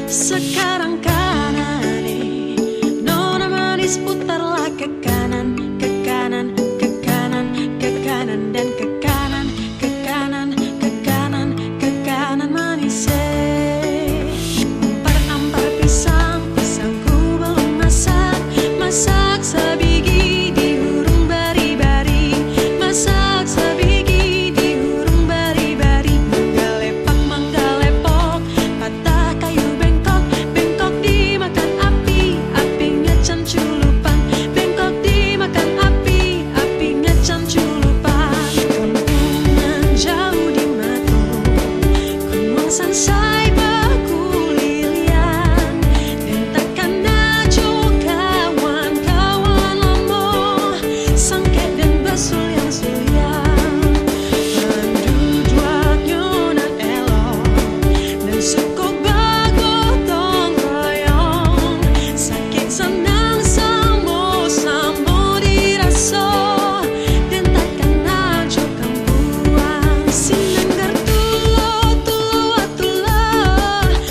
Sekarang kanan nona manis putarlah ke kanan, ke kanan, ke kanan, ke kanan dan ke kanan, ke kanan, ke kanan, ke kanan manis. Ampar pisang, pisangku belum masak, masak sebiji di hurung bari-bari, masak sebiji di hurung bari-bari. Mangga-lepak, mangga-lepok, patah kayu bengkok, bengkok dimakan api, api ngecam culupan, bengkok dimakan api, api ngecam culupan. Kampungan jauh di mata, kumang sansai baku lilian, dentakan najo kawan-kawan lamo, sangket dan basul yang selian. Penduduk nyonan elok dan suku bagotong royong, sakit senang sambo-sambo diraso, dentakan najo kampuan. Sinanggar tulo atulo,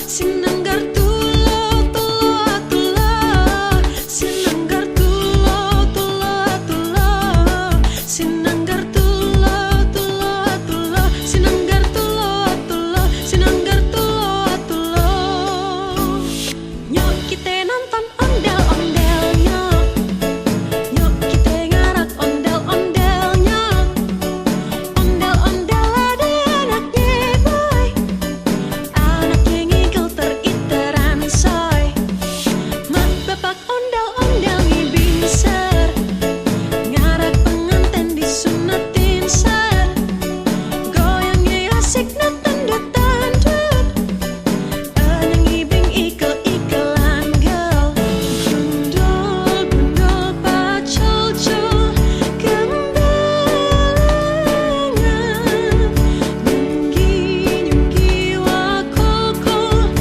sinanggar tulo atulo, sinanggar tulo atulo, sinanggar tulo atulo, sinanggar tulo, sinanggar tulo. Nyok kita nonton ondel-ondelnya, nyok kita ngarak ondel-ondelnya, ondel-ondel ada anaknya boy, anaknya ngigel teriteran soy. Mak bapak ondel-ondel ngibingser, ngarak pengantin disunatin ser, goyangnya asik na tandut-tandut, anyang ngibing ikel-ikelan gel, gundul-gundul pacul-cul, gembelengan, nyungki-nyungki wakul-kul,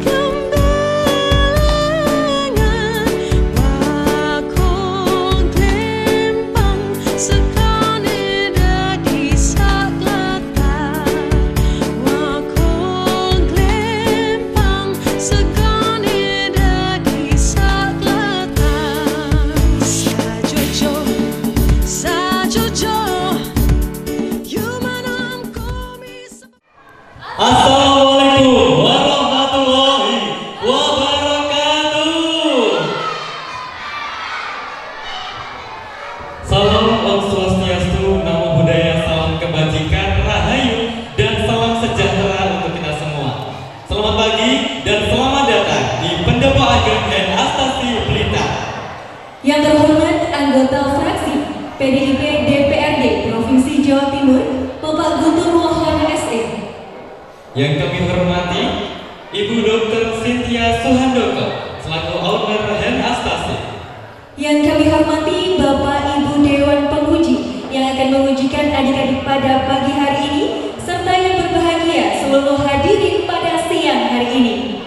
gembelengan, wakul glempang, sekane dadi saklata, wakul glempang, sekane dadi saklata. Sajojo, yumanam komis. Assalamualaikum warahmatullahi wabarakatuh. Salam Om Swastiastu, Namo Buddhaya, salam kebajikan, rahayu, dan salam sejahtera untuk kita semua. Selamat pagi dan selamat datang di Pendopo Ageng dan Astasi Blitar. Yang terhormat anggota fraksi PDIP DPRD Provinsi Jawa Timur, Bapak Guntur Wahana SE. Yang kami hormati Ibu Dr. Cynthia Suhandoko selaku owner Hen Astasi. Yang kami hormati Bapak Ibu Dewan Penguji yang akan mengujikan adik-adik pada pagi hari ini, serta yang berbahagia seluruh hadirin pada siang hari ini.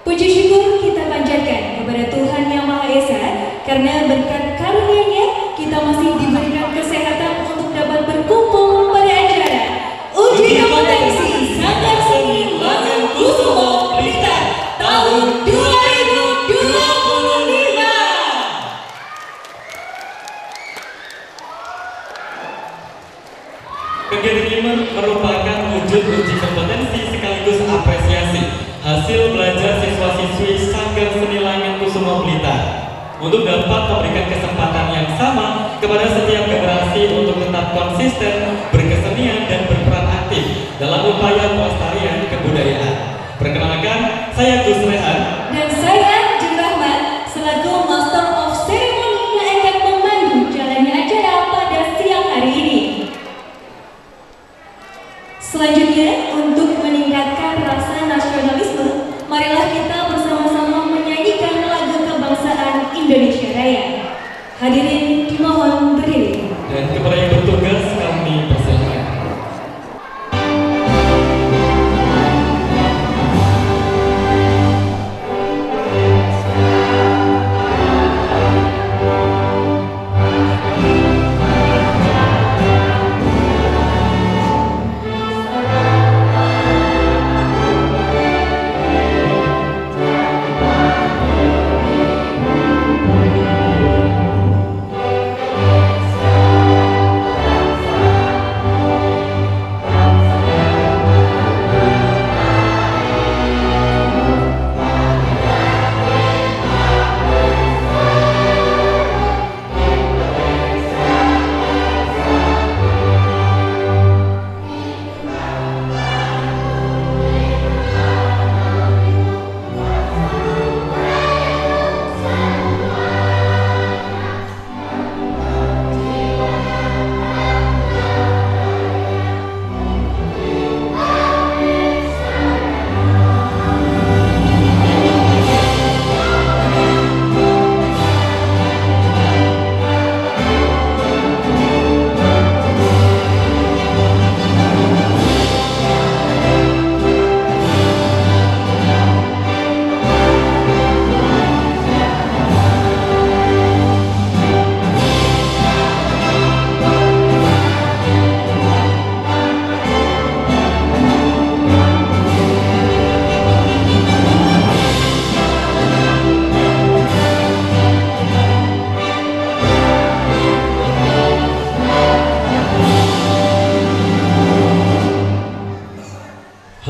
Puji syukur kita panjatkan kepada Tuhan Yang Maha Esa karena berkat karunia-Nya kita masih diberikan kesehatan untuk dapat berkumpul pada acara Uji Kompetensi Sanggar Seni Langgeng Kusumo Blitar tahun 2025. Kegiatan ini merupakan wujud uji kompetensi sekaligus apresiasi hasil belajar siswa-siswi Sanggar Seni Langgeng Kusumo Blitar untuk dapat memberikan kesempatan yang sama kepada setiap generasi untuk tetap konsisten, berkesenian, dan berperan aktif dalam upaya pelestarian kebudayaan. Perkenalkan, saya Gus Rehan. Dan saya Jun Rahmat selaku Master of Ceremony yang akan memandu jalannya acara pada siang hari ini. Selanjutnya, untuk meningkatkan rasa nasionalisme, marilah kita bersama-sama menyanyikan lagu kebangsaan Indonesia Raya. Hadirin dimohon berdiri. Dan kepada yang bertugas kami persilahkan.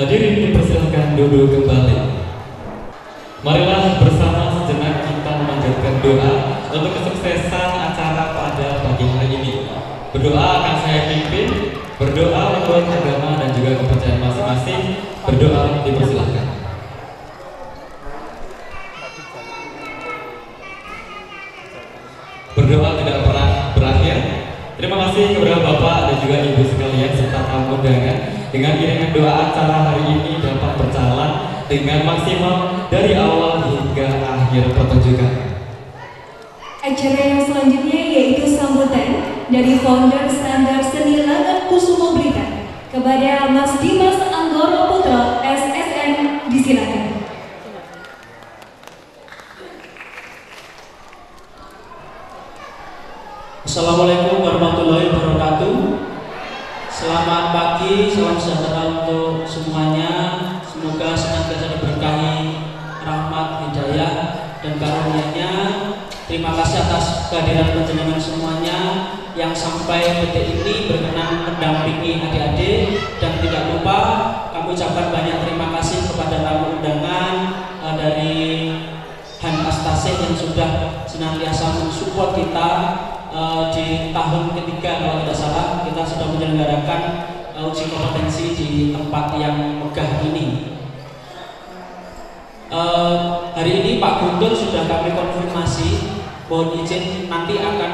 Hadirin dipersilakan duduk kembali. Marilah bersama sejenak kita memanjatkan doa untuk kesuksesan acara pada pagi hari ini. Berdoa akan saya pimpin, berdoa menurut agama dan juga kepercayaan masing-masing. Berdoa dipersilakan. Berdoa tidak pernah berakhir. Terima kasih kepada Bapak dan juga Ibu sekalian serta tamu undangan. Dengan iringan doa acara hari ini dapat berjalan dengan maksimal dari awal hingga akhir pertunjukan. Acara yang selanjutnya yaitu sambutan dari founder Sanggar Seni Langan Kusumo Blitar kepada Mas Dimas Anggoro Putra SSN, disilakan. Assalamualaikum warahmatullahi wabarakatuh. Selamat pagi, salam sejahtera untuk semuanya. Semoga senantiasa diberkahi rahmat, hidayah, dan karunia-Nya. Terima kasih atas kehadiran panjenengan semuanya yang sampai detik ini berkenan mendampingi adik-adik, dan tidak lupa kami ucapkan banyak terima kasih kepada tamu undangan dari Han Astasih yang sudah senantiasa mensupport kita. Di tahun ketiga kalau tidak salah kita sudah menyelenggarakan uji kompetensi di tempat yang megah ini. Hari ini Pak Guntur sudah kami konfirmasi, mohon izin nanti akan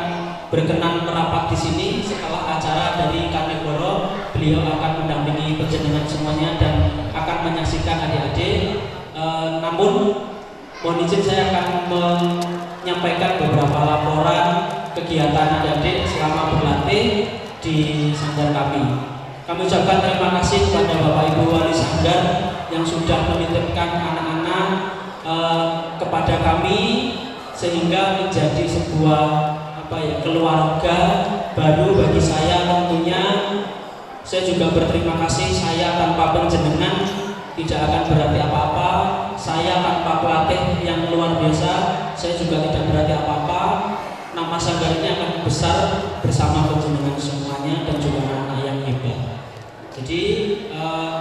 berkenan merapat di sini setelah acara dari Kanegoro. Beliau akan mendampingi panjenengan semuanya dan akan menyaksikan adik-adik. Namun mohon izin saya akan menyampaikan beberapa laporan kegiatan adik-adik selama berlatih di sanggar kami. Kami ucapkan terima kasih kepada Bapak Ibu Wali Sanggar yang sudah menitipkan anak-anak kepada kami sehingga menjadi sebuah keluarga baru bagi saya. Tentunya saya juga berterima kasih. Saya tanpa panjenengan tidak akan berarti apa-apa. Saya tanpa pelatih yang luar biasa, saya juga tidak berarti apa-apa. Nama sanggar ini akan besar bersama panjenengan semuanya dan juga anak yang hebat. Jadi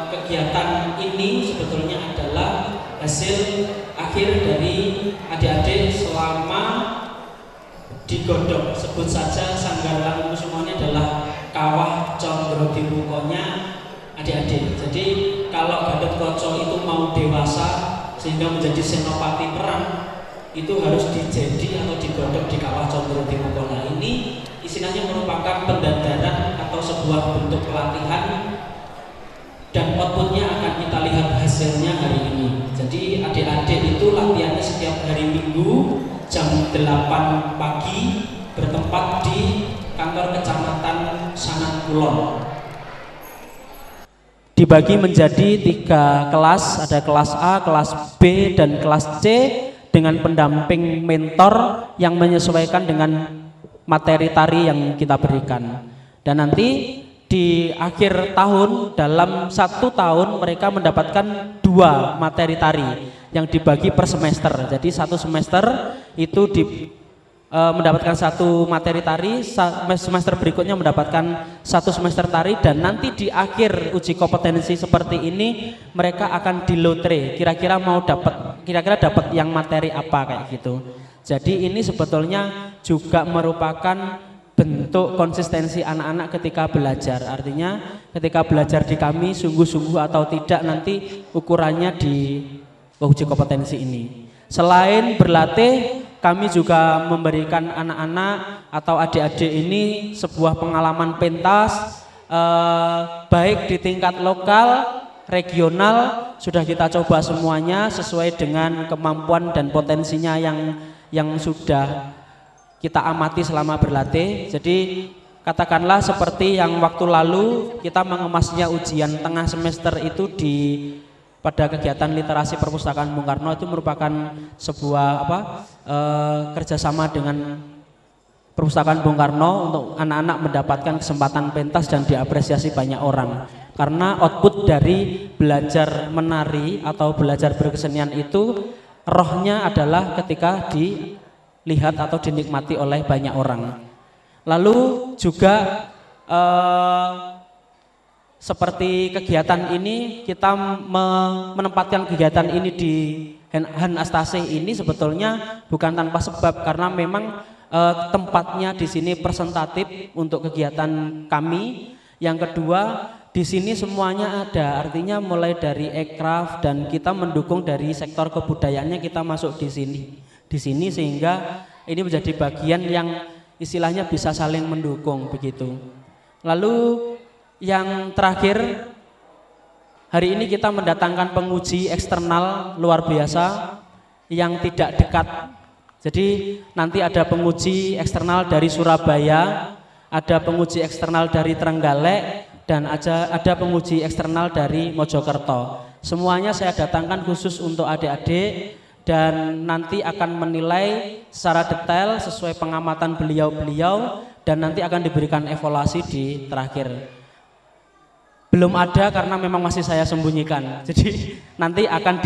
kegiatan ini sebetulnya adalah hasil akhir dari adik-adik selama digodok. Sebut saja Sanggar Langan Kusumo ini adalah kawah condro dibukonya adik-adik. Jadi kalau Gathotkaca itu mau dewasa sehingga menjadi senopati perang, itu harus dijadi atau digodok di kawah condro dibuko. Nah, ini istilahnya merupakan pendadaran atau sebuah bentuk pelatihan, dan outputnya akan kita lihat hasilnya hari ini. Jadi adik-adik itu latihannya setiap hari Minggu jam 8 pagi bertempat di kantor kecamatan Sanan Kulon. Dibagi menjadi 3 kelas, ada kelas A, kelas B, dan kelas C dengan pendamping mentor yang menyesuaikan dengan materi tari yang kita berikan. Dan nanti di akhir tahun, dalam 1 tahun mereka mendapatkan 2 materi tari yang dibagi per semester. Jadi 1 semester itu mendapatkan 1 materi tari, semester berikutnya mendapatkan 1 semester tari, dan nanti di akhir uji kompetensi seperti ini mereka akan di lotre, kira-kira dapat yang materi apa kayak gitu. Jadi ini sebetulnya juga merupakan bentuk konsistensi anak-anak ketika belajar. Artinya ketika belajar di kami sungguh-sungguh atau tidak, nanti ukurannya di uji kompetensi ini. Selain berlatih, kami juga memberikan anak-anak atau adik-adik ini sebuah pengalaman pentas, baik di tingkat lokal, regional, sudah kita coba semuanya sesuai dengan kemampuan dan potensinya yang sudah kita amati selama berlatih. Jadi katakanlah seperti yang waktu lalu kita mengemasnya ujian tengah semester itu pada kegiatan literasi perpustakaan Bung Karno, itu merupakan sebuah kerjasama dengan perpustakaan Bung Karno untuk anak-anak mendapatkan kesempatan pentas dan diapresiasi banyak orang. Karena output dari belajar menari atau belajar berkesenian itu rohnya adalah ketika dilihat atau dinikmati oleh banyak orang. Lalu juga seperti kegiatan ini kita menempatkan kegiatan ini di Han Astasih ini sebetulnya bukan tanpa sebab, karena memang tempatnya di sini presentatif untuk kegiatan kami. Yang kedua, di sini semuanya ada, artinya mulai dari aircraft dan kita mendukung dari sektor kebudayaannya, kita masuk di sini sehingga ini menjadi bagian yang istilahnya bisa saling mendukung begitu. Lalu yang terakhir, hari ini kita mendatangkan penguji eksternal luar biasa yang tidak dekat. Jadi nanti ada penguji eksternal dari Surabaya, ada penguji eksternal dari Trenggalek, dan ada penguji eksternal dari Mojokerto. Semuanya saya datangkan khusus untuk adik-adik dan nanti akan menilai secara detail sesuai pengamatan beliau-beliau dan nanti akan diberikan evaluasi di terakhir. Belum ada karena memang masih saya sembunyikan. Jadi nanti akan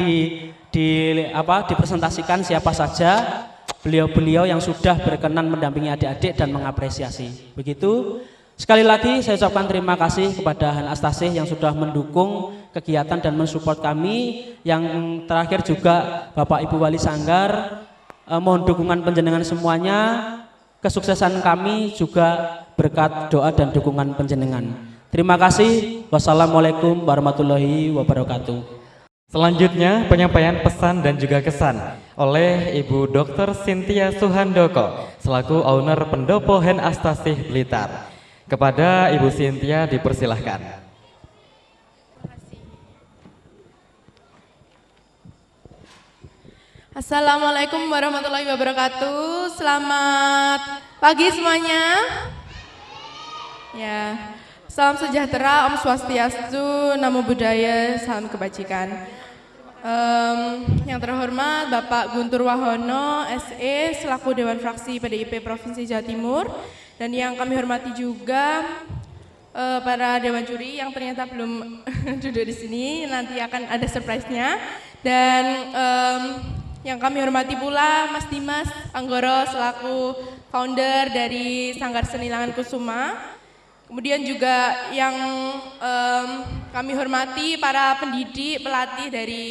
dipresentasikan siapa saja beliau-beliau yang sudah berkenan mendampingi adik-adik dan mengapresiasi. Begitu. Sekali lagi saya ucapkan terima kasih kepada Han Astasih yang sudah mendukung kegiatan dan mensupport kami. Yang terakhir juga Bapak Ibu Wali Sanggar, mohon dukungan panjenengan semuanya. Kesuksesan kami juga berkat doa dan dukungan panjenengan. Terima kasih. Wassalamualaikum warahmatullahi wabarakatuh. Selanjutnya penyampaian pesan dan juga kesan oleh Ibu Dr. Cynthia Suhandoko selaku owner Pendopo Han Astasih Blitar. Kepada Ibu Cynthia dipersilahkan. Assalamualaikum warahmatullahi wabarakatuh. Selamat pagi semuanya. Ya. Salam sejahtera, Om Swastiastu, Namo Buddhaya, salam kebajikan. Yang terhormat Bapak Guntur Wahono, SE, selaku Dewan Fraksi PDIP Provinsi Jawa Timur, dan yang kami hormati juga para Dewan Juri yang ternyata belum duduk di sini, nanti akan ada surprise-nya. Dan yang kami hormati pula Mas Dimas Anggoro selaku founder dari Sanggar Seni Langan Kusuma. Kemudian juga yang kami hormati para pendidik, pelatih dari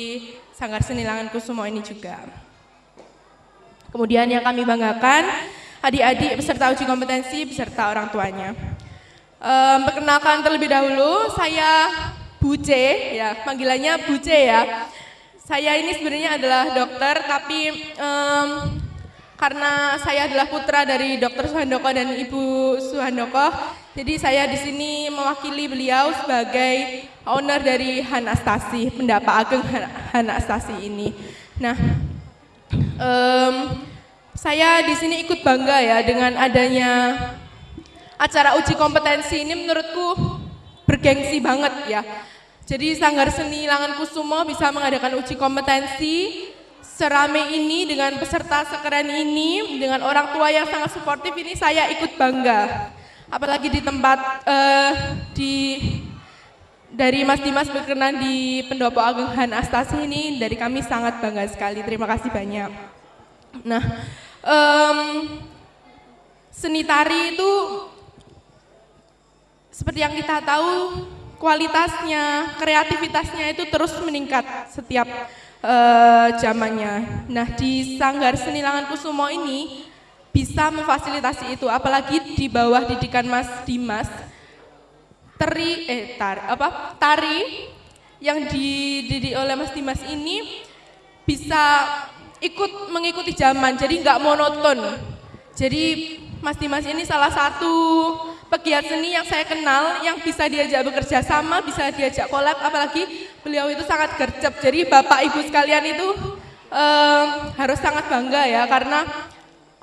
Sanggar Seni Langan Kusuma ini juga. Kemudian yang kami banggakan, adik-adik peserta uji kompetensi beserta orang tuanya. Perkenalkan terlebih dahulu, saya Bu C, ya panggilannya Bu C ya. Saya ini sebenarnya adalah dokter, tapi karena saya adalah putra dari Dr. Suhandoko dan Ibu Suhandoko, jadi saya di sini mewakili beliau sebagai owner dari Han Astasih, Pendapa Ageng Han Astasih ini. Nah, saya di sini ikut bangga ya dengan adanya acara uji kompetensi ini, menurutku bergengsi banget ya. Jadi Sanggar Seni Langan Kusuma bisa mengadakan uji kompetensi serame ini dengan peserta sekeren ini, dengan orang tua yang sangat suportif ini, saya ikut bangga. Apalagi di tempat dari Mas Dimas berkenan di Pendopo Ageng Han Astasih ini, dari kami sangat bangga sekali. Terima kasih banyak. Nah, seni tari itu seperti yang kita tahu, kualitasnya, kreativitasnya itu terus meningkat setiap zamannya. Nah, di Sanggar Seni Langan Kusuma ini bisa memfasilitasi itu, apalagi di bawah didikan Mas Dimas. Tari yang dididik oleh Mas Dimas ini bisa mengikuti zaman, jadi nggak monoton. Jadi Mas Dimas ini salah satu pegiat seni yang saya kenal, yang bisa diajak bekerja sama, bisa diajak kolab, apalagi beliau itu sangat gercep. Jadi Bapak Ibu sekalian itu harus sangat bangga ya, karena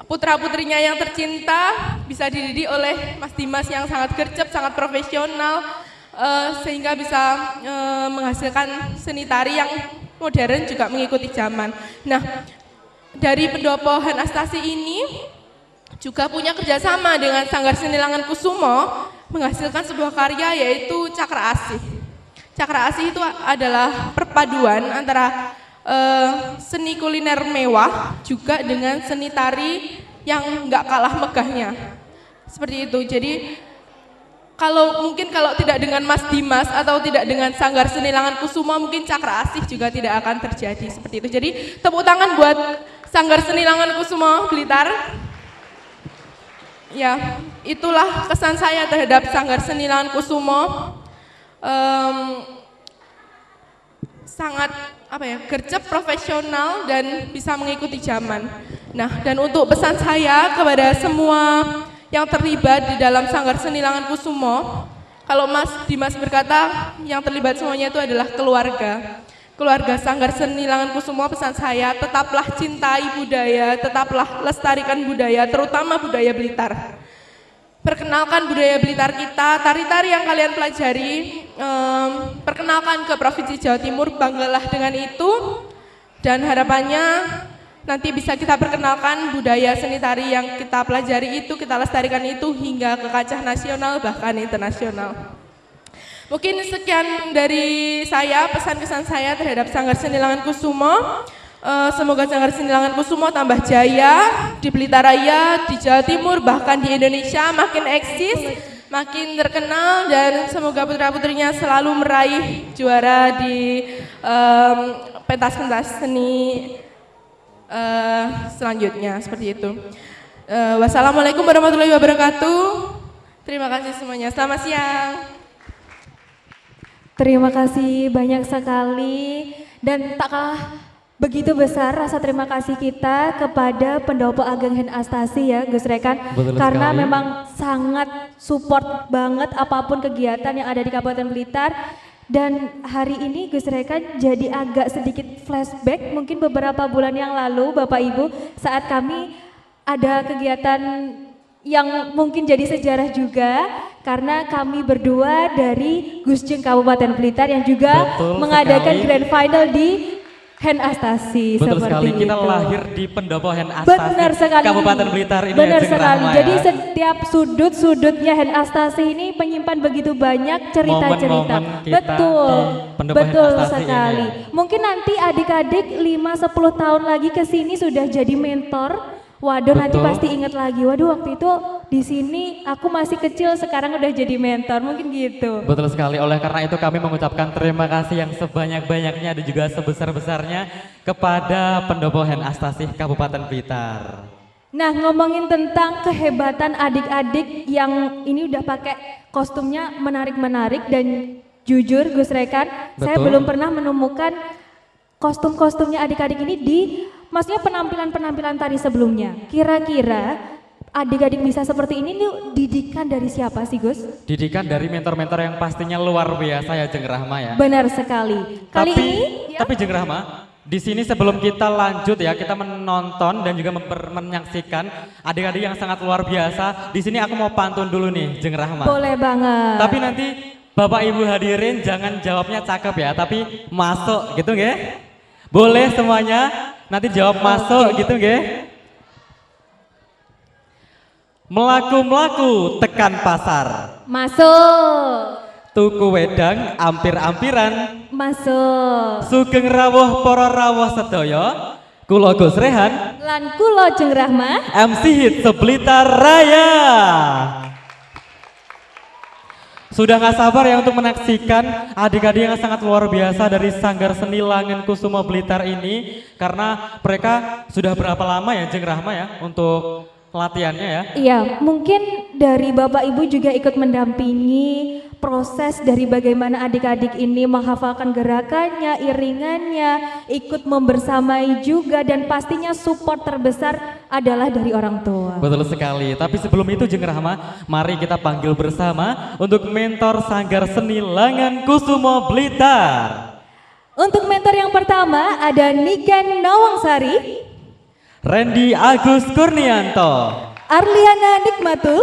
putra-putrinya yang tercinta bisa dididik oleh Mas Dimas yang sangat gercep, sangat profesional, sehingga bisa menghasilkan seni tari yang modern juga mengikuti zaman. Nah, dari Pendopo Han Astasih ini juga punya kerjasama dengan Sanggar Seni Langan Kusuma menghasilkan sebuah karya, yaitu Cakra Asih. Cakra Asih itu adalah perpaduan antara seni kuliner mewah juga dengan seni tari yang nggak kalah megahnya. Seperti itu. Jadi kalau tidak dengan Mas Dimas atau tidak dengan Sanggar Seni Langan Kusuma, mungkin Cakra Asih juga tidak akan terjadi seperti itu. Jadi tepuk tangan buat Sanggar Seni Langan Kusuma Blitar. Ya, itulah kesan saya terhadap Sanggar Seni Langan Kusuma. Sangat gercep, profesional, dan bisa mengikuti zaman. Nah, dan untuk pesan saya kepada semua yang terlibat di dalam Sanggar Seni Langan Kusuma, kalau Mas Dimas berkata yang terlibat semuanya itu adalah keluarga. Keluarga Sanggar Seni Langan Kusuma, pesan saya, tetaplah cintai budaya, tetaplah lestarikan budaya, terutama budaya Blitar. Perkenalkan budaya Blitar kita, tari-tari yang kalian pelajari, perkenalkan ke Provinsi Jawa Timur, banggalah dengan itu, dan harapannya nanti bisa kita perkenalkan budaya seni tari yang kita pelajari itu, kita lestarikan itu hingga ke kancah nasional bahkan internasional. Mungkin sekian dari saya, pesan-kesan saya terhadap Sanggar Seni Langan Kusuma. Semoga Sanggar Seni Langan Kusuma tambah jaya di Blitar Raya, di Jawa Timur, bahkan di Indonesia makin eksis, makin terkenal, dan semoga putra-putrinya selalu meraih juara di pentas-pentas seni selanjutnya, seperti itu. Wassalamualaikum warahmatullahi wabarakatuh. Terima kasih semuanya. Selamat siang. Terima kasih banyak sekali, dan tak kalah begitu besar rasa terima kasih kita kepada Pendopo Ageng Hen Astasi ya Gus Rekan. Karena sekali. memang sangat support banget apapun kegiatan yang ada di Kabupaten Blitar. Dan hari ini Gus Rekan jadi agak sedikit flashback mungkin beberapa bulan yang lalu Bapak Ibu, saat kami ada kegiatan yang mungkin jadi sejarah juga karena kami berdua dari Gusjeng Kabupaten Blitar yang juga Betul mengadakan sekali. grand final di Hen Astasi. Betul seperti sekali, kita itu. lahir di Pendopo Hen Astasi, Benar sekali. Kabupaten Blitar ini. Benar ya, Jeng sekali. Rahma, Jadi ya. setiap sudut-sudutnya Hen Astasi ini menyimpan begitu banyak cerita-cerita. Momen-momen kita Betul. di Pendopo Hen Betul Astasi ini, sekali. ya. Mungkin nanti adik-adik 5-10 tahun lagi ke sini sudah jadi mentor. Waduh, nanti Betul. pasti ingat lagi. Waduh, waktu itu di sini aku masih kecil, sekarang udah jadi mentor. Mungkin gitu. Betul sekali, oleh karena itu kami mengucapkan terima kasih yang sebanyak-banyaknya dan juga sebesar-besarnya kepada Pendopo Hen Astasi Kabupaten Blitar. Nah, ngomongin tentang kehebatan adik-adik yang ini udah pakai kostumnya menarik-menarik, dan jujur Gus Rekan, saya Betul. belum pernah menemukan kostum-kostumnya adik-adik ini di maksudnya penampilan-penampilan tari sebelumnya. Kira-kira adik-adik bisa seperti ini nih didikan dari siapa sih Gus? Didikan dari mentor-mentor yang pastinya luar biasa ya Jeng Rahma ya. Benar sekali. Kali tapi, ini ya, tapi Jeng Rahma, di sini sebelum kita lanjut ya, kita menonton dan juga menyaksikan adik-adik yang sangat luar biasa. Di sini aku mau pantun dulu nih Jeng Rahma. boleh banget. Tapi nanti Bapak Ibu hadirin jangan jawabnya cakep ya, tapi masuk gitu nggih? Boleh semuanya? Nanti jawab masuk gitu nggih? Melaku-melaku tekan pasar, Masuk. tuku wedang ampir-ampiran, Masuk. sugeng rawuh para rawuh sedaya, kula Gus Rehan, Lan kula Jeng Rahma. MC Hit Blitar Raya. Sudah nggak sabar ya untuk menyaksikan adik-adik yang sangat luar biasa dari Sanggar Seni Langan Kusuma Blitar ini, karena mereka sudah berapa lama ya Jeng Rahma ya untuk latihannya ya? Iya, mungkin dari Bapak Ibu juga ikut mendampingi proses dari bagaimana adik-adik ini menghafalkan gerakannya, iringannya, ikut membersamai juga, dan pastinya support terbesar adalah dari orang tua. Betul sekali, tapi sebelum itu Jeng Rahma, mari kita panggil bersama untuk mentor Sanggar Seni Langan Kusuma Blitar. Untuk mentor yang pertama ada Niken Nawangsari, Randy Agus Kurnianto, Arliana Nikmatul,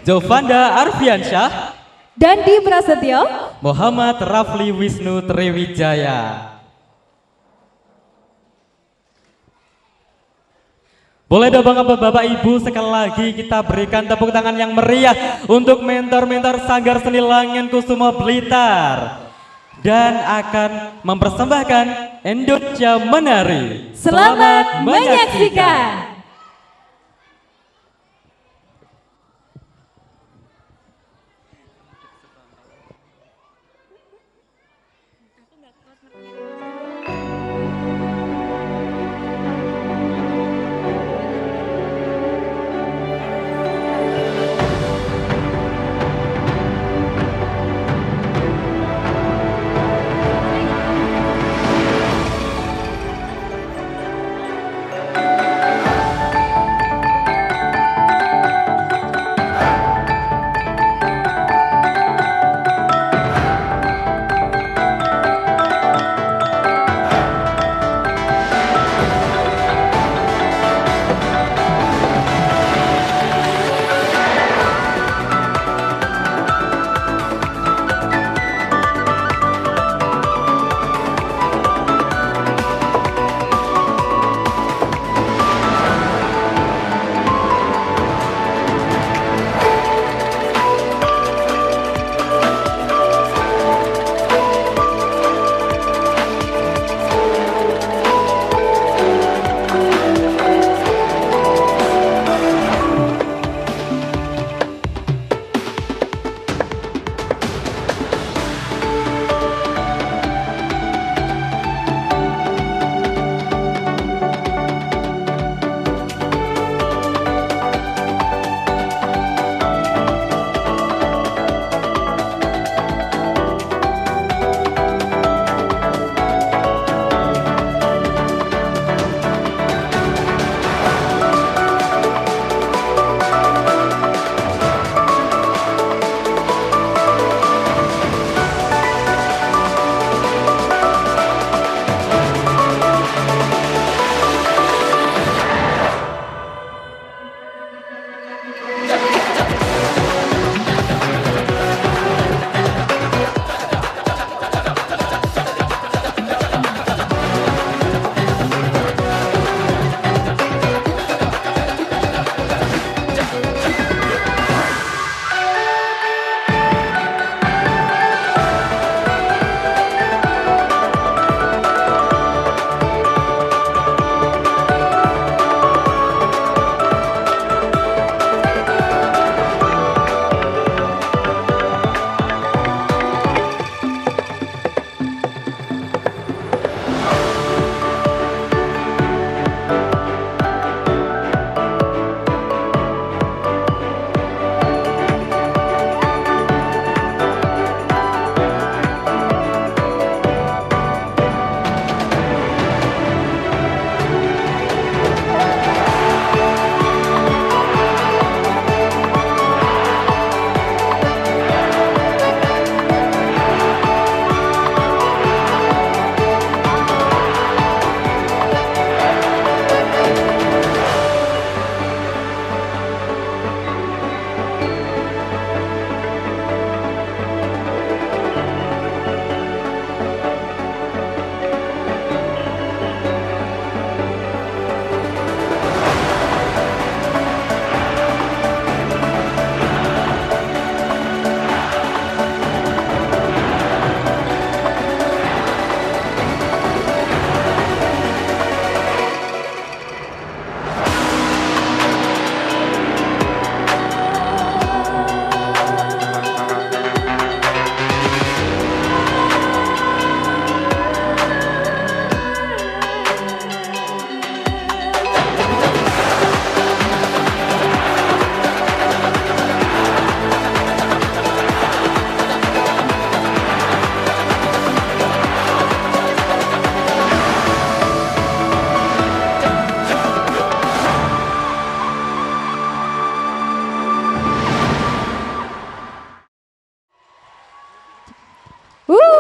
Jovanda Arfiansyah, Dandi Prasetyo, Muhammad Rafli Wisnu Triwijaya. Boleh dong Bapak Ibu sekali lagi kita berikan tepuk tangan yang meriah untuk mentor-mentor Sanggar Seni Langan Kusuma Blitar, dan akan mempersembahkan Indonesia Menari. Selamat menyaksikan.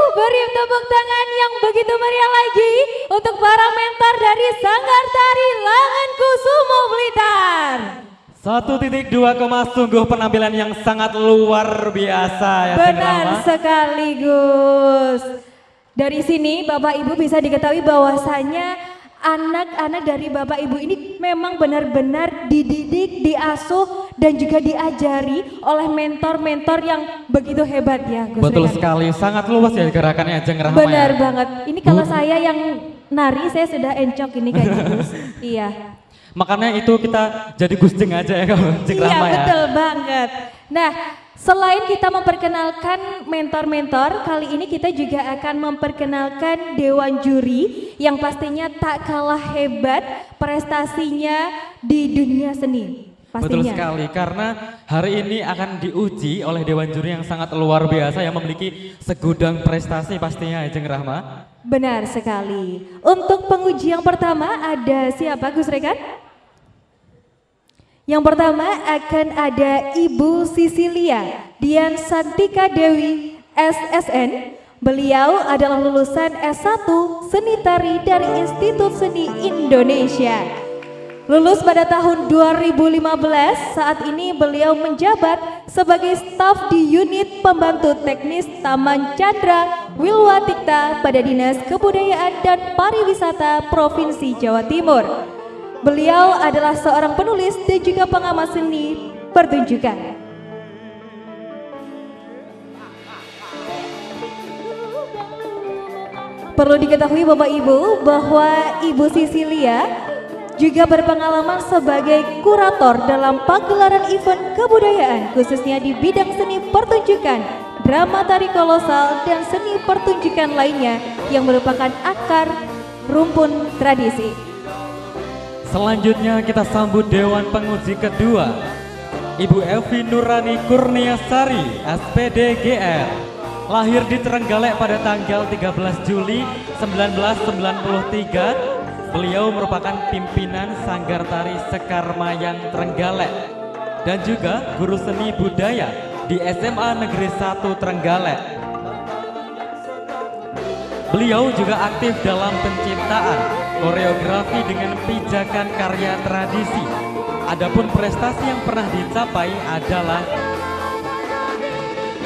Beri tepuk tangan yang begitu meriah lagi untuk para mentor dari Sanggar Tari Langan Kusumo Blitar. 1.2, sungguh penampilan yang sangat luar biasa ya. Benar sekali Gus. Dari sini Bapak Ibu bisa diketahui bahwasanya anak-anak dari Bapak Ibu ini memang benar-benar dididik, diasuh dan juga diajari oleh mentor-mentor yang begitu hebat ya Gus. Betul Rian. sekali, sangat luas ya gerakannya Ajeng Rahma. Benar ya. banget. Ini kalau saya yang nari saya sudah encok ini kayaknya Gus. Iya. Makanya itu kita jadi gusting aja ya kalau Ajeng Iya Rahma ya. betul banget. Nah Selain kita memperkenalkan mentor-mentor, kali ini kita juga akan memperkenalkan Dewan Juri yang pastinya tak kalah hebat prestasinya di dunia seni. Betul Pastinya. sekali, karena hari ini akan diuji oleh Dewan Juri yang sangat luar biasa yang memiliki segudang prestasi pastinya ya Jeng Rahma. Benar sekali. Untuk penguji yang pertama ada siapa Gus Rekan? Yang pertama akan ada Ibu Sisilia Dian Santika Dewi SSN. Beliau adalah lulusan S1 Seni Tari dari Institut Seni Indonesia. Lulus pada tahun 2015, saat ini beliau menjabat sebagai staf di unit pembantu teknis Taman Chandra Wilwatikta pada Dinas Kebudayaan dan Pariwisata Provinsi Jawa Timur. Beliau adalah seorang penulis dan juga pengamat seni pertunjukan. Perlu diketahui Bapak Ibu bahwa Ibu Sisilia juga berpengalaman sebagai kurator dalam pagelaran event kebudayaan khususnya di bidang seni pertunjukan, drama tari kolosal dan seni pertunjukan lainnya yang merupakan akar rumpun tradisi. Selanjutnya kita sambut Dewan Penguji kedua, Ibu Evi Nurani Kurniasari, SPD GR. Lahir di Trenggalek pada tanggal 13 Juli 1993. Beliau merupakan pimpinan Sanggar Tari Sekar Mayang Trenggalek dan juga guru seni budaya di SMA Negeri 1 Trenggalek. Beliau juga aktif dalam penciptaan koreografi dengan pijakan karya tradisi. Adapun prestasi yang pernah dicapai adalah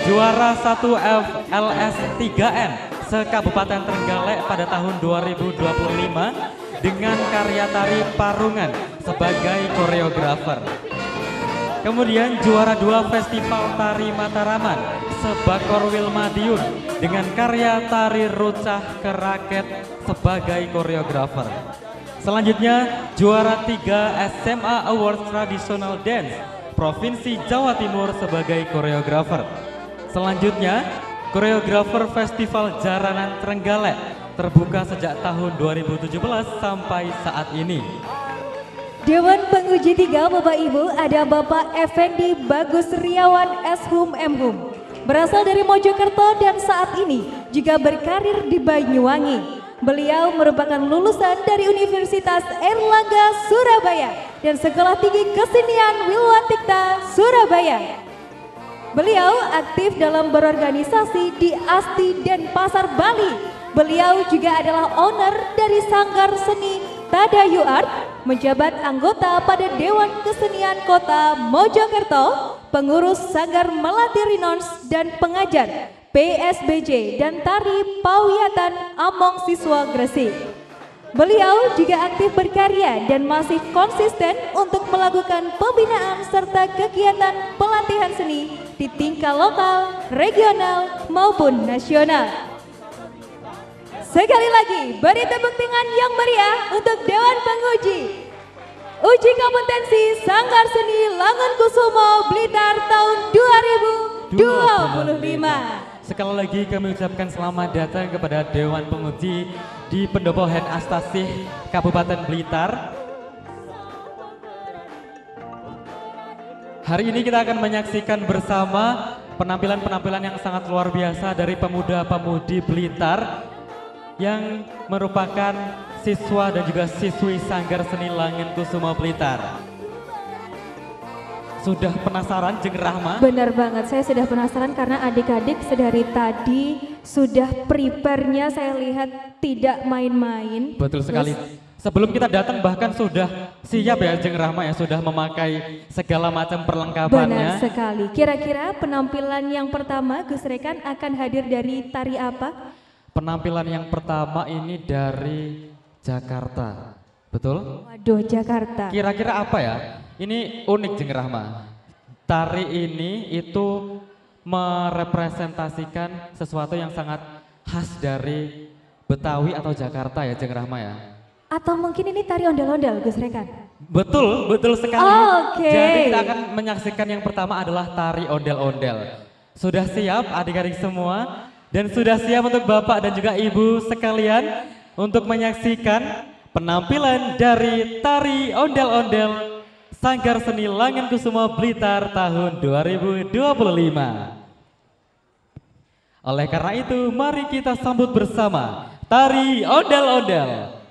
juara 1 FLS 3N se-Kabupaten Trenggalek pada tahun 2025 dengan karya tari Parungan sebagai koreografer. Kemudian juara 2 Festival Tari Mataraman se-Bakorwil Madiun dengan karya tari Rucah Keraket sebagai koreografer. Selanjutnya juara 3 SMA Awards Traditional Dance Provinsi Jawa Timur sebagai koreografer. Selanjutnya koreografer Festival Jaranan Trenggalek terbuka sejak tahun 2017 sampai saat ini. Dewan Penguji 3 Bapak Ibu ada Bapak Effendi Bagus Riawan Shum Mhum. Berasal dari Mojokerto dan saat ini juga berkarir di Banyuwangi. Beliau merupakan lulusan dari Universitas Erlangga Surabaya dan Sekolah Tinggi Kesenian Wilwatikta Surabaya. Beliau aktif dalam berorganisasi di ASTI dan Pasar Bali. Beliau juga adalah owner dari Sanggar Seni Tadayu Art, menjabat anggota pada Dewan Kesenian Kota Mojokerto, pengurus Sanggar Melati Rinons dan pengajar PSBJ dan Tari Pawiatan Among Siswa Gresik. Beliau juga aktif berkarya dan masih konsisten untuk melakukan pembinaan serta kegiatan pelatihan seni di tingkat lokal, regional maupun nasional. Sekali lagi, beri tepuk tangan yang meriah untuk Dewan Penguji Uji Kompetensi Sanggar Seni Langunkusumo Blitar tahun 2025. Sekali lagi kami ucapkan selamat datang kepada Dewan Penguji di Pendopo Hen Astasih Kabupaten Blitar. Hari ini kita akan menyaksikan bersama penampilan-penampilan yang sangat luar biasa dari pemuda-pemudi Blitar yang merupakan siswa dan juga siswi Sanggar Seni Langunkusumo Blitar. Sudah penasaran Jeng Rahma? Benar banget, saya sudah penasaran karena adik-adik sedari tadi sudah prepare-nya saya lihat tidak main-main. Betul sekali. Sebelum kita datang bahkan sudah siap ya Jeng Rahma ya, sudah memakai segala macam perlengkapannya. Benar sekali. Kira-kira penampilan yang pertama Gus Rekan akan hadir dari tari apa? Penampilan yang pertama ini dari Jakarta, betul? Waduh, Jakarta. Kira-kira apa ya? Ini unik Jeng Rahma. Tari ini itu merepresentasikan sesuatu yang sangat khas dari Betawi atau Jakarta ya Jeng Rahma ya. Atau mungkin ini tari ondel-ondel, Gus Rekan? Betul, betul sekali. Oke. Jadi kita akan menyaksikan yang pertama adalah tari ondel-ondel. Sudah siap adik-adik semua? Dan sudah siap untuk Bapak dan juga Ibu sekalian untuk menyaksikan penampilan dari tari ondel-ondel Sanggar Seni Langenkusumo Blitar tahun 2025. Oleh karena itu, mari kita sambut bersama tari ondel-ondel.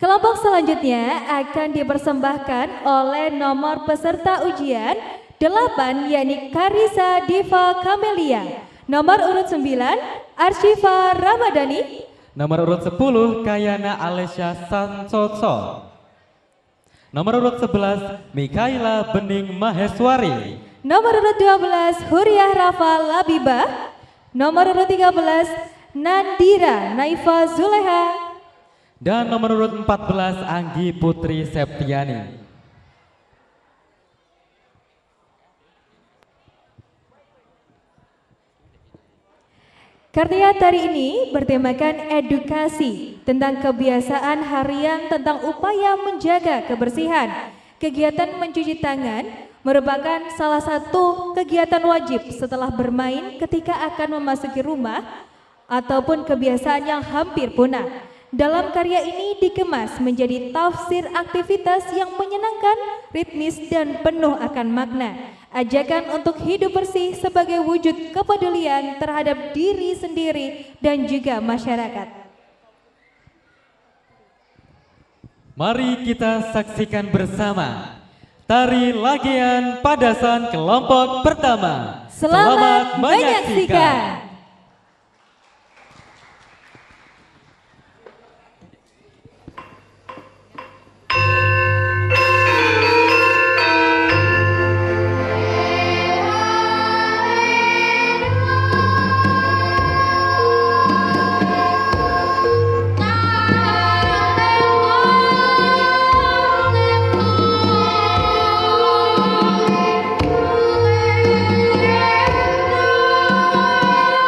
Kelompok selanjutnya akan dipersembahkan oleh nomor peserta ujian 8 yakni Karisa Diva Kamelia. Nomor urut 9 Arshifa Ramadhani. Nomor urut 10 Kayana Alesya Sansoso. Nomor urut 11 Mikaela Bening Maheswari. Nomor urut 12 Huriah Rafa Labibah. Nomor urut 13 Nandira Naifa Zuleha. Dan nomor urut 14 Anggi Putri Septiani. Karya tari ini bertemakan edukasi tentang kebiasaan harian tentang upaya menjaga kebersihan. Kegiatan mencuci tangan merupakan salah satu kegiatan wajib setelah bermain ketika akan memasuki rumah ataupun kebiasaan yang hampir punah. Dalam karya ini dikemas menjadi tafsir aktivitas yang menyenangkan, ritmis, dan penuh akan makna. Ajakan untuk hidup bersih sebagai wujud kepedulian terhadap diri sendiri dan juga masyarakat. Mari kita saksikan bersama Tari Lagian Padasan kelompok pertama. Selamat menyaksikan. Hãy subscribe cho kênh Ghiền Mì Gõ để không bỏ lỡ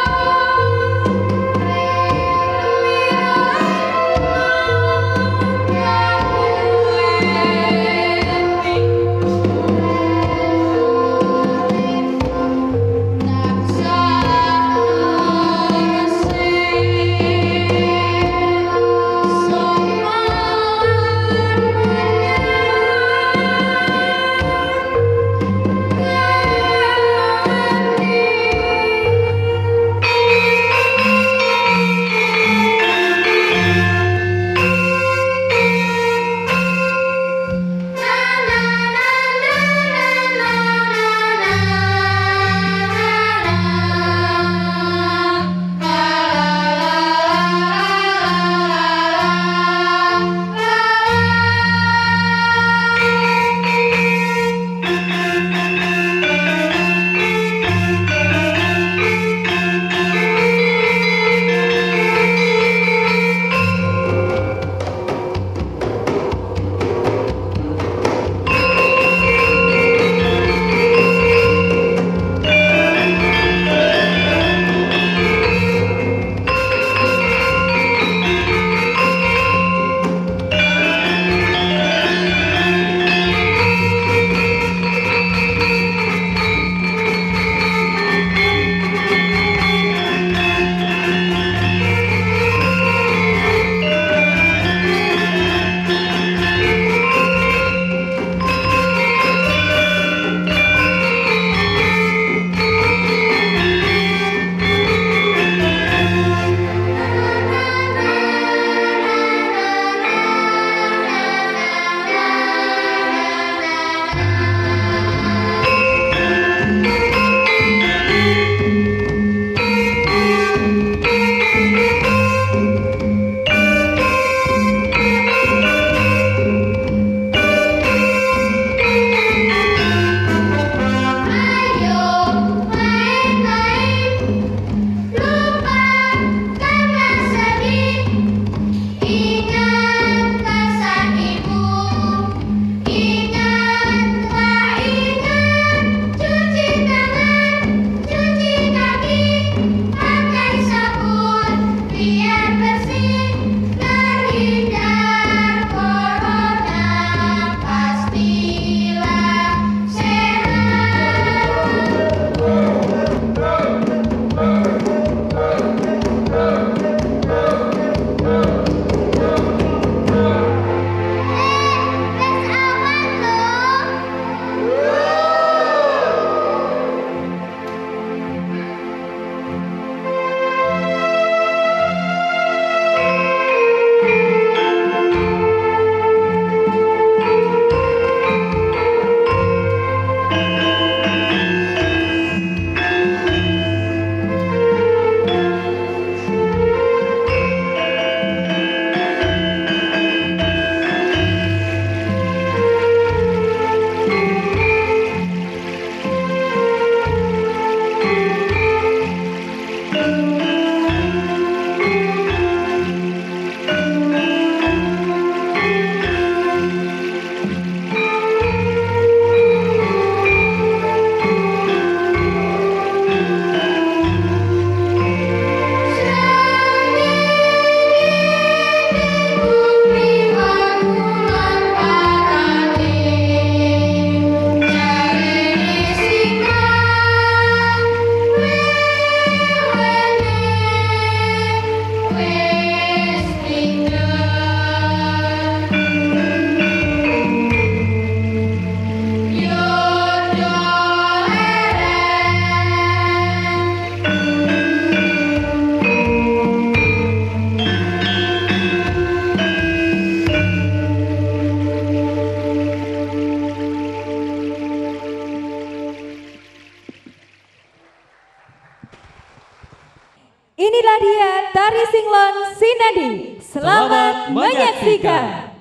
Tari Singlon Sinadi. Selamat menyaksikan.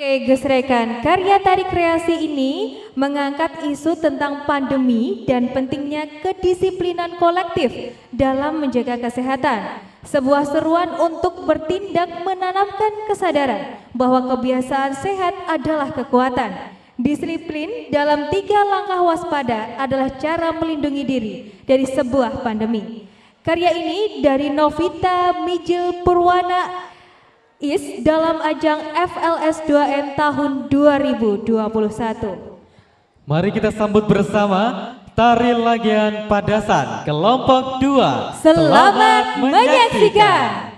Oke, Gus Rekan, karya tari kreasi ini mengangkat isu tentang pandemi dan pentingnya kedisiplinan kolektif dalam menjaga kesehatan. Sebuah seruan untuk bertindak menanamkan kesadaran bahwa kebiasaan sehat adalah kekuatan. Disiplin dalam 3 langkah waspada adalah cara melindungi diri dari sebuah pandemi. Karya ini dari Novita Mijil Purwana IS dalam ajang FLS 2N tahun 2021. Mari kita sambut bersama tari lagian padasan kelompok 2. Selamat menyaksikan. Yeah.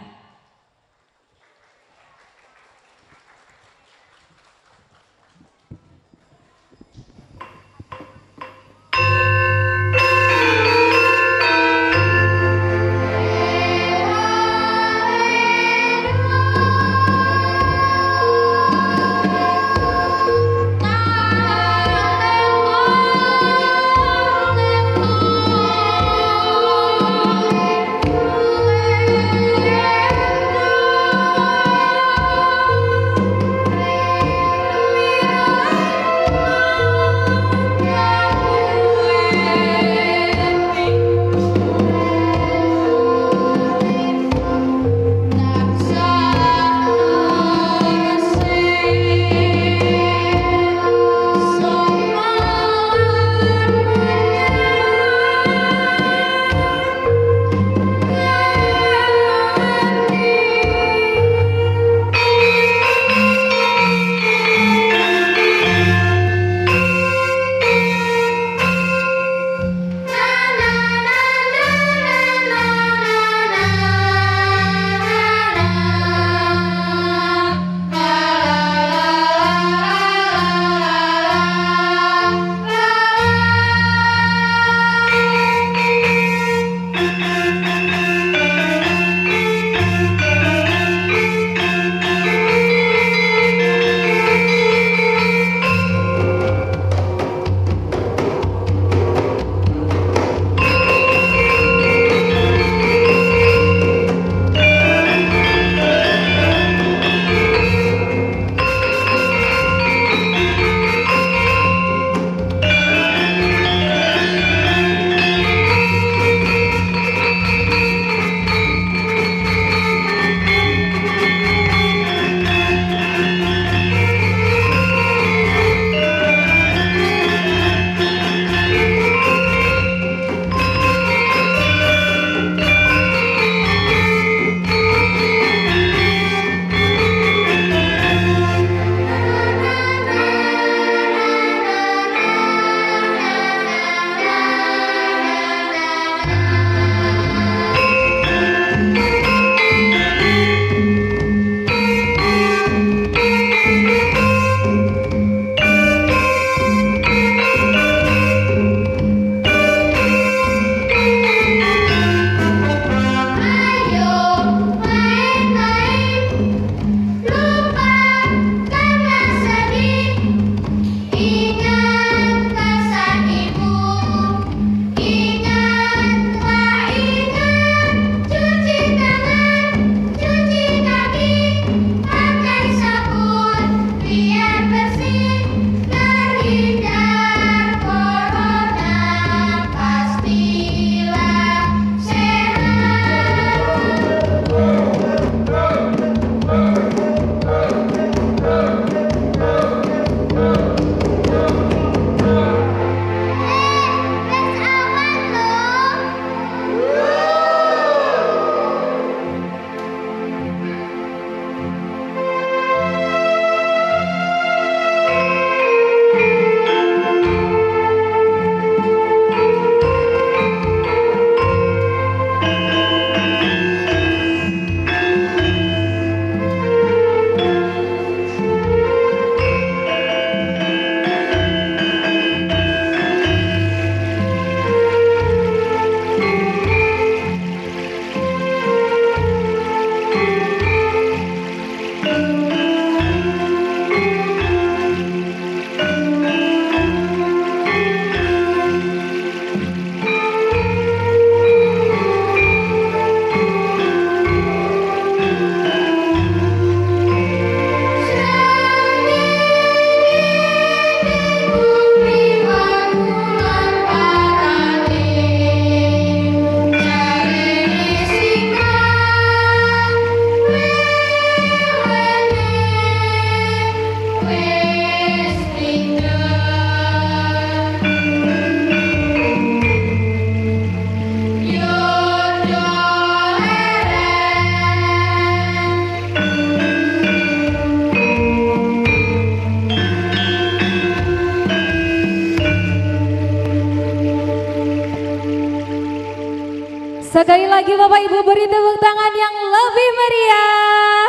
Sekali lagi Bapak Ibu beri tepuk tangan yang lebih meriah.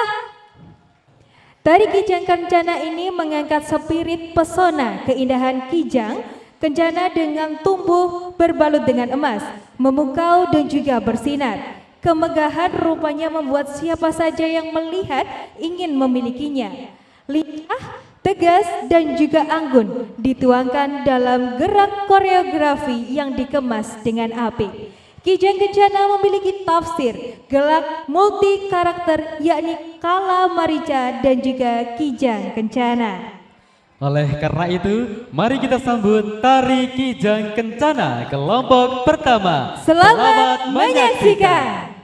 Tari Kijang Kencana ini mengangkat spirit pesona keindahan Kijang Kencana dengan tumbuh berbalut dengan emas, memukau dan juga bersinar. Kemegahan rupanya membuat siapa saja yang melihat ingin memilikinya. Lincah, tegas dan juga anggun dituangkan dalam gerak koreografi yang dikemas dengan apik. Kijang Kencana memiliki tafsir gelak multi karakter yakni Kala Marica dan juga Kijang Kencana. Oleh karena itu, mari kita sambut tari Kijang Kencana kelompok pertama. Selamat menyaksikan.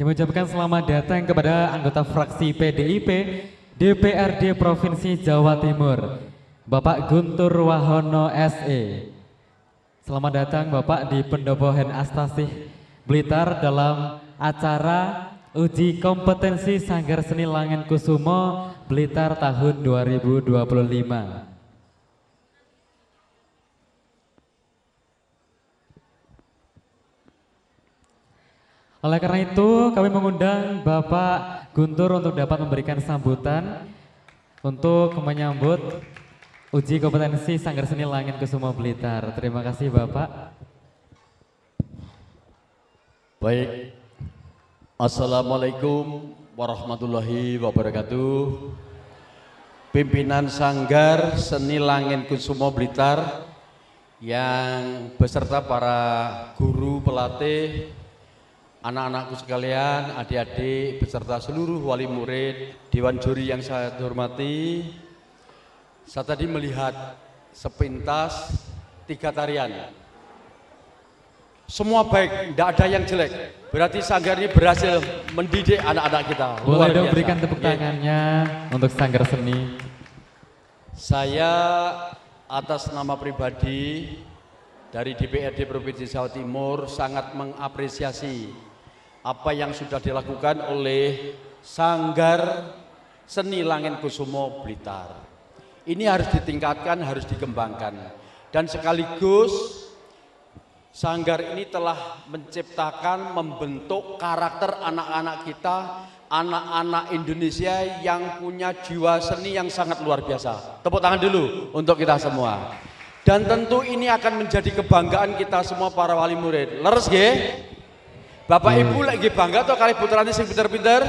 Kami ucapkan selamat datang kepada anggota fraksi PDIP DPRD Provinsi Jawa Timur, Bapak Guntur Wahono SE. Selamat datang Bapak di Pendopo Hen Astasih Blitar dalam acara Uji Kompetensi Sanggar Seni Langen Kusumo Blitar tahun 2025. Oleh karena itu, kami mengundang Bapak Guntur untuk dapat memberikan sambutan untuk menyambut uji kompetensi Sanggar Seni Langen Kusumo Blitar. Terima kasih Bapak. Baik, Assalamualaikum warahmatullahi wabarakatuh. Pimpinan Sanggar Seni Langen Kusumo Blitar yang beserta para guru pelatih, anak-anakku sekalian, adik-adik, beserta seluruh wali murid, Dewan Juri yang saya hormati. Saya tadi melihat sepintas 3 tarian. Semua baik, tidak ada yang jelek. Berarti Sanggar ini berhasil mendidik anak-anak kita. Boleh dong berikan tepuk tangannya untuk Sanggar Seni. Saya atas nama pribadi dari DPRD Provinsi Jawa Timur sangat mengapresiasi apa yang sudah dilakukan oleh Sanggar Seni Langen Kusumo Blitar. Ini harus ditingkatkan, harus dikembangkan. Dan sekaligus Sanggar ini telah menciptakan, membentuk karakter anak-anak kita, anak-anak Indonesia yang punya jiwa seni yang sangat luar biasa. Tepuk tangan dulu untuk kita semua. Dan tentu ini akan menjadi kebanggaan kita semua para wali murid. Leres nggih? Bapak Ibu lagi bangga atau kali putrane sing pinter-pinter?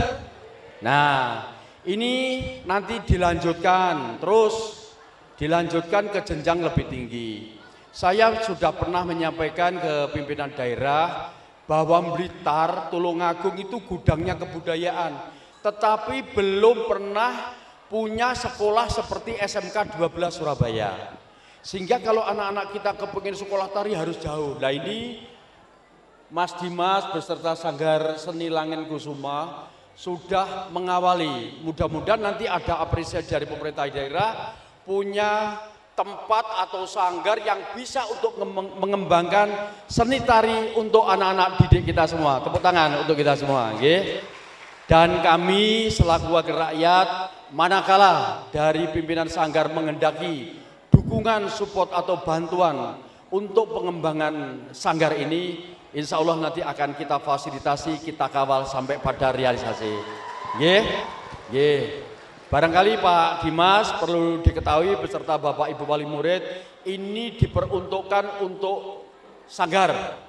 Nah, ini nanti dilanjutkan, terus dilanjutkan ke jenjang lebih tinggi. Saya sudah pernah menyampaikan ke pimpinan daerah bahwa Blitar, Tulungagung itu gudangnya kebudayaan, tetapi belum pernah punya sekolah seperti SMK 12 Surabaya. Sehingga kalau anak-anak kita kepingin sekolah tari harus jauh. Nah ini Mas Dimas beserta Sanggar Seni Langen Kusumo sudah mengawali. Mudah-mudahan nanti ada apresiasi dari pemerintah daerah punya tempat atau sanggar yang bisa untuk mengembangkan seni tari untuk anak-anak didik kita semua. Tepuk tangan untuk kita semua. Okay? Dan kami selaku wakil rakyat, manakala dari pimpinan sanggar mengendaki dukungan, support atau bantuan untuk pengembangan sanggar ini, insya Allah nanti akan kita fasilitasi, kita kawal sampai pada realisasi. Barangkali Pak Dimas perlu diketahui beserta Bapak Ibu wali murid, ini diperuntukkan untuk sanggar,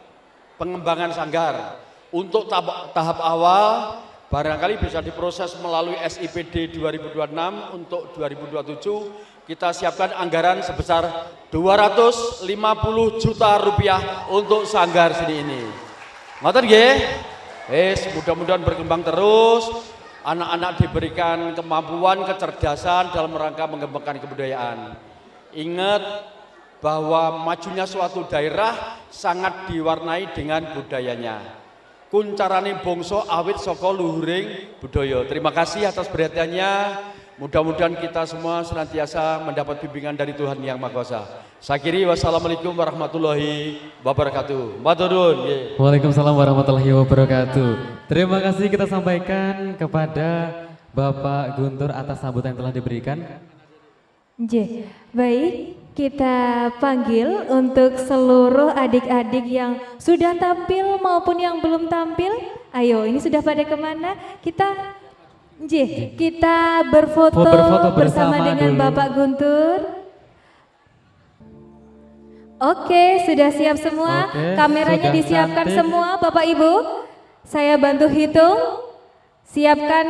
pengembangan sanggar. Untuk tahap awal barangkali bisa diproses melalui SIPD 2026, untuk 2027 kita siapkan anggaran sebesar 250 juta rupiah untuk sanggar seni ini. Ngoten nggih? Mudah-mudahan berkembang terus, anak-anak diberikan kemampuan, kecerdasan dalam rangka mengembangkan kebudayaan. Ingat bahwa majunya suatu daerah sangat diwarnai dengan budayanya. Kuncarane bangsa awit saka luhuring budaya. Terima kasih atas perhatiannya. Mudah-mudahan kita semua senantiasa mendapat bimbingan dari Tuhan Yang Maha Kuasa. Sakiri, wassalamualaikum warahmatullahi wabarakatuh. Maturun. Waalaikumsalam warahmatullahi wabarakatuh. Terima kasih kita sampaikan kepada Bapak Guntur atas sambutan yang telah diberikan. Baik, kita panggil untuk seluruh adik-adik yang sudah tampil maupun yang belum tampil. Ayo, ini sudah pada kemana? Kita berfoto bersama dengan dulu. Bapak Guntur. Oke, sudah siap semua. Kameranya disiapkan cantik. Semua Bapak Ibu. Saya bantu hitung. Siapkan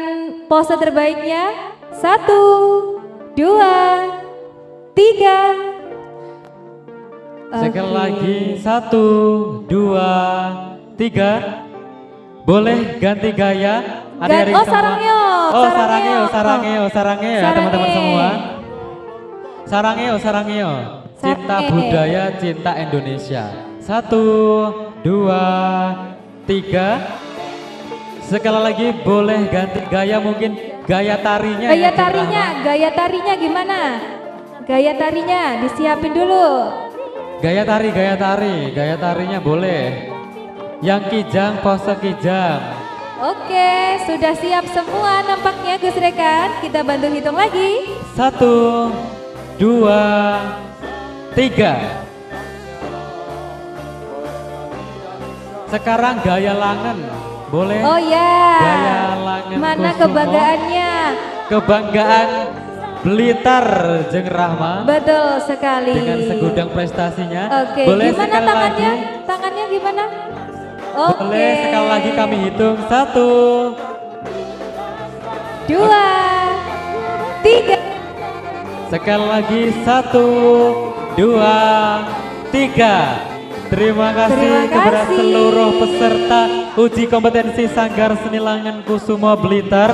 pose terbaiknya. 1, 2, 3. Sekali lagi 1, 2, 3. Boleh ganti gaya. Sarangnya ya teman-teman semua. Sarangnya. Cinta budaya, cinta Indonesia. 1, 2, 3. Sekali lagi boleh ganti gaya, mungkin gaya tarinya. Gaya ya, Jeng tarinya, Rahma. gaya tarinya gimana? Gaya tarinya disiapin dulu. Gaya tarinya boleh. Yang kijang, pose kijang. Oke, sudah siap semua nampaknya Gus Rekan. Kita bantu hitung lagi. 1, 2, 3. Sekarang gaya langen, boleh? Oh ya. Gaya langen Mana Kusumo. kebanggaannya? Kebanggaan Blitar, Jeng Rahma. Betul sekali. Dengan segudang prestasinya. Oke, Boleh gimana sekali tangannya? lagi? Tangannya gimana? Oke. Boleh sekali lagi kami hitung. 1, 2, 3. sekali lagi 1, 2, 3. Terima kasih Terima kepada kasih. seluruh peserta uji kompetensi Sanggar Seni Langen Kusumo Blitar.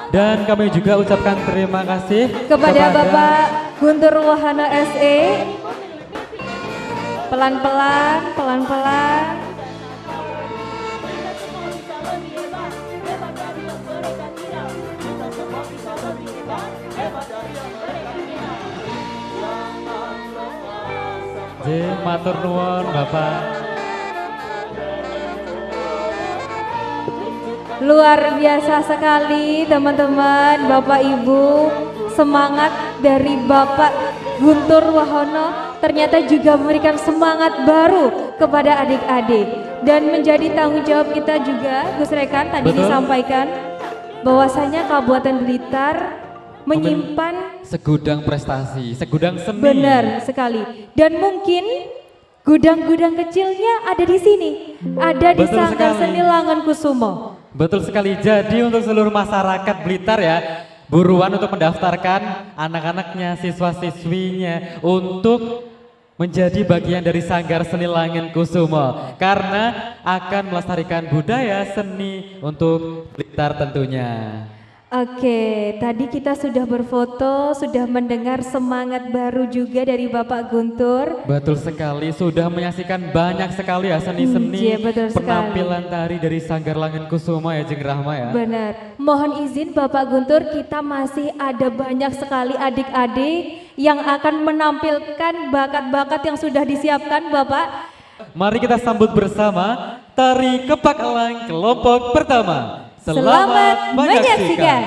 Dan kami juga ucapkan terima kasih Kepada Bapak Guntur Wahana SE. Pelan-pelan, pelan-pelan. Matur nuwun Bapak. Luar biasa sekali teman-teman, Bapak Ibu. Semangat dari Bapak Guntur Wahono ternyata juga memberikan semangat baru kepada adik-adik. Dan menjadi tanggung jawab kita juga, Gus Rekan tadi Betul. disampaikan bahwasanya Kabupaten Blitar menyimpan Segudang prestasi, segudang seni. benar sekali. Dan mungkin gudang-gudang kecilnya ada di sini. Ada di Betul Sanggar sekali. Seni Langen Kusumo. Betul sekali. Jadi untuk seluruh masyarakat Blitar ya, buruan untuk mendaftarkan anak-anaknya, siswa-siswinya untuk menjadi bagian dari Sanggar Seni Langen Kusumo karena akan melestarikan budaya seni untuk Blitar tentunya. Oke, tadi kita sudah berfoto, sudah mendengar semangat baru juga dari Bapak Guntur. Betul sekali, sudah menyaksikan banyak sekali ya seni-seni Iya, betul sekali. penampilan tari dari Sanggar Langen Kusumo ya Jeng Rahma ya. Benar. Mohon izin Bapak Guntur, kita masih ada banyak sekali adik-adik yang akan menampilkan bakat-bakat yang sudah disiapkan Bapak. Mari kita sambut bersama tari kepak elang kelompok pertama. Selamat menyaksikan.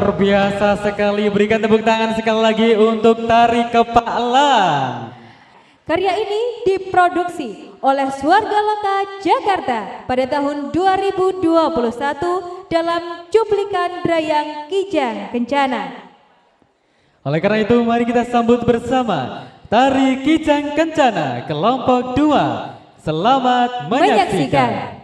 Luar biasa sekali. Berikan tepuk tangan sekali lagi untuk tari Kepalang. Karya ini diproduksi oleh Swarga Loka Jakarta pada tahun 2021 dalam cuplikan Drayang Kijang Kencana. Oleh karena itu mari kita sambut bersama Tari Kijang Kencana kelompok 2. Selamat menyaksikan.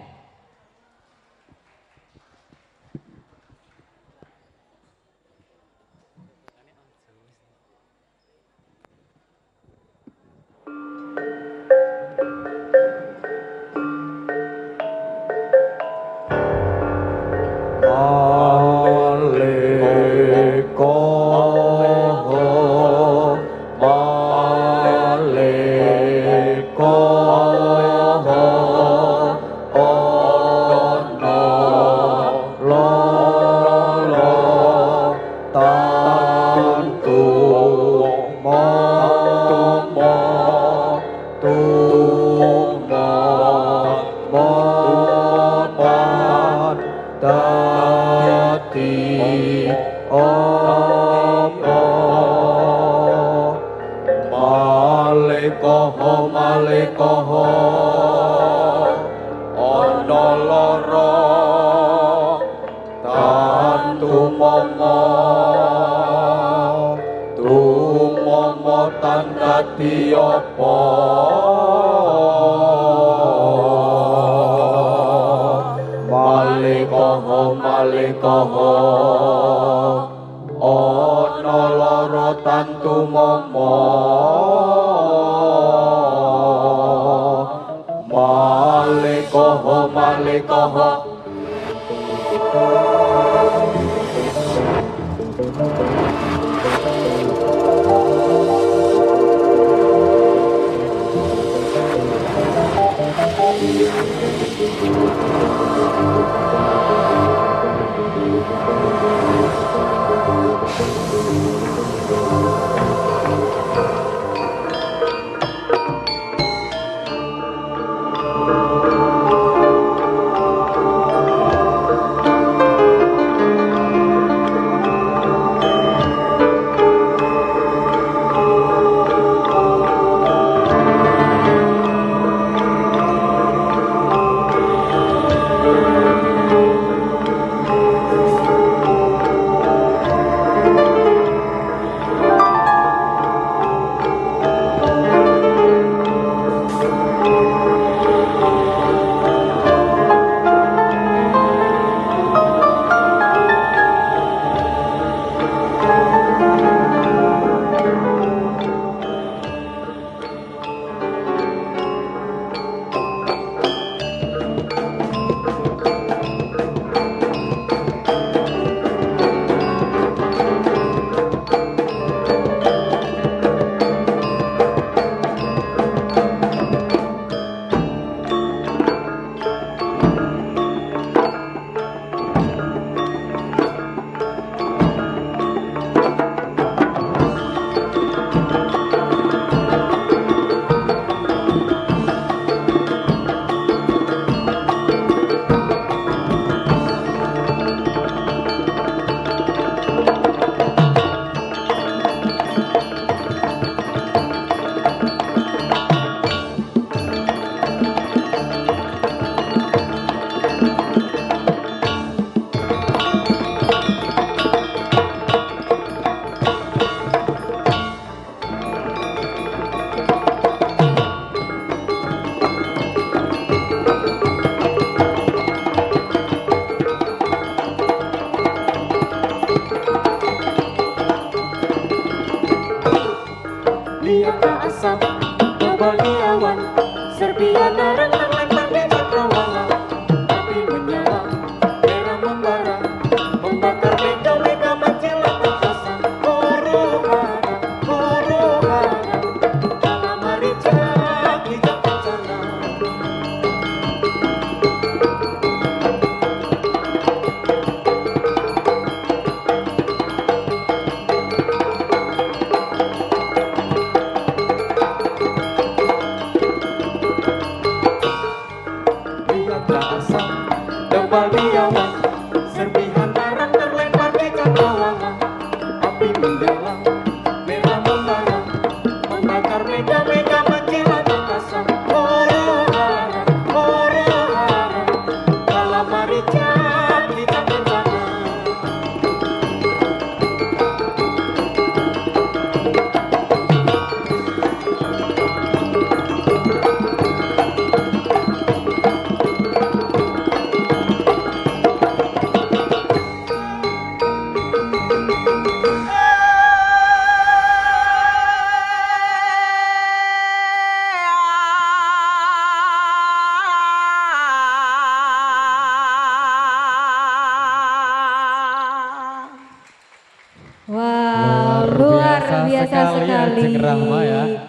sekali Ajeng Rahma ya.